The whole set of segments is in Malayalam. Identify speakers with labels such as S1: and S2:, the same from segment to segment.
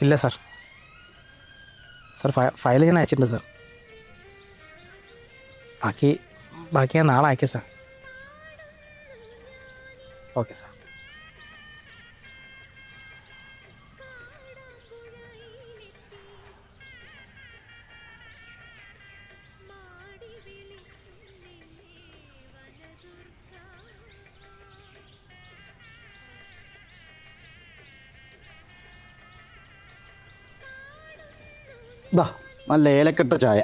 S1: ഇല്ല സാർ. സാർ ഫയൽ ഞാൻ അയച്ചിട്ടുണ്ട് സാർ. ബാക്കി ബാക്കി ഞാൻ നാളെ അയക്കാം സാർ. Okay sir.
S2: ഇതാ നല്ല ഏലക്കെട്ട ചായ.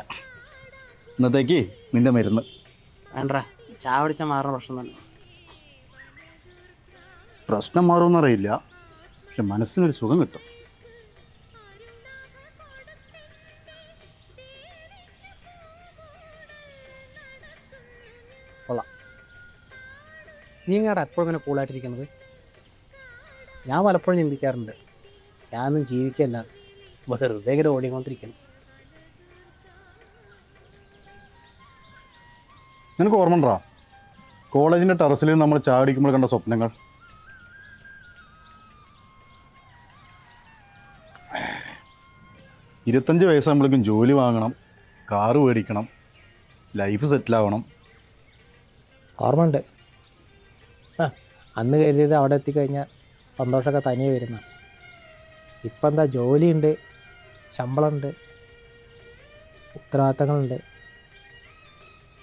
S2: ഇന്നത്തേക്ക് നിന്റെ മരുന്ന്.
S1: വേണ്ട, ചായ കുടിച്ചാൽ മാറുന്ന പ്രശ്നം തന്നെ.
S2: പ്രശ്നം മാറുമെന്നറിയില്ല, പക്ഷെ മനസ്സിനൊരു സുഖം കിട്ടും.
S1: കൊള്ളാം. നീ എങ്ങാടാ എപ്പോഴും ഇങ്ങനെ കൂളായിട്ടിരിക്കുന്നത്? ഞാൻ പലപ്പോഴും ചിന്തിക്കാറുണ്ട്, ഞാനൊന്നും ജീവിക്കല്ല, വെറുതെ ഇങ്ങനെ ഓടിക്കൊണ്ടിരിക്കണം.
S2: നിനക്ക് ഓർമ്മണ്ടാ കോളേജിൻ്റെ ടെറസിൽ നമ്മൾ ചാടിക്കുമ്പോൾ കണ്ട സ്വപ്നങ്ങൾ? ഇരുപത്തഞ്ച് വയസ്സാകുമ്പോഴേക്കും ജോലി വാങ്ങണം, കാറ് മേടിക്കണം, ലൈഫ് സെറ്റിലാവണം.
S1: ഓർമ്മയുണ്ട്. അന്ന് കരുതിയത് അവിടെ എത്തിക്കഴിഞ്ഞാൽ സന്തോഷമൊക്കെ തനിയെ വരുന്ന. ഇപ്പം എന്താ, ജോലിയുണ്ട്, ശമ്പളമുണ്ട്, ഉത്തരവാദിത്തങ്ങളുണ്ട്,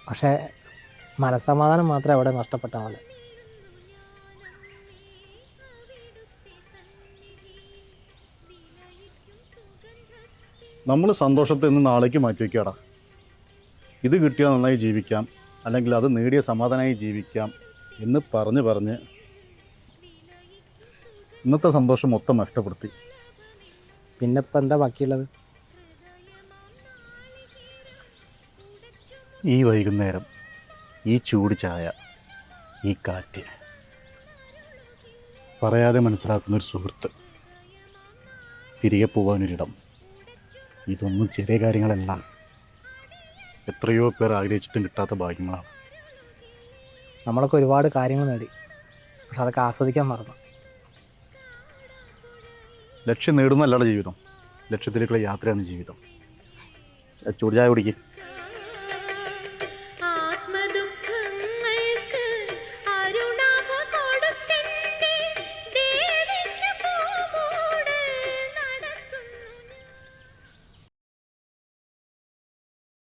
S1: പക്ഷേ മനസ്സമാധാനം മാത്രമേ അവിടെ നഷ്ടപ്പെട്ട ആള്.
S2: നമ്മൾ സന്തോഷത്തെ നിന്ന് നാളേക്ക് മാറ്റി വയ്ക്കാടാ. ഇത് കിട്ടിയാൽ നന്നായി ജീവിക്കാം, അല്ലെങ്കിൽ അത് നേടിയ സമാധാനമായി ജീവിക്കാം എന്ന് പറഞ്ഞ് ഇന്നത്തെ സന്തോഷം മൊത്തം നഷ്ടപ്പെടുത്തി.
S1: പിന്നെ ഇപ്പം എന്താ ബാക്കിയുള്ളത്?
S2: ഈ വൈകുന്നേരം, ഈ ചൂട് ചായ, ഈ കാറ്റ്, പറയാതെ മനസ്സിലാക്കുന്നൊരു സുഹൃത്ത്, തിരികെ പോകാനൊരിടം. ഇതൊന്നും ചെറിയ കാര്യങ്ങളല്ല, എത്രയോ പേർ ആഗ്രഹിച്ചിട്ടും കിട്ടാത്ത ഭാഗ്യങ്ങളാണ്.
S1: നമ്മളൊക്കെ ഒരുപാട് കാര്യങ്ങൾ നേടി, പക്ഷെ അതൊക്കെ ആസ്വദിക്കാൻ മറന്നു.
S2: ലക്ഷ്യം നേടുന്നതല്ല ജീവിതം, ലക്ഷ്യത്തിലേക്കുള്ള യാത്രയാണ് ജീവിതം. ചൂട് ചായ കുടിക്കും.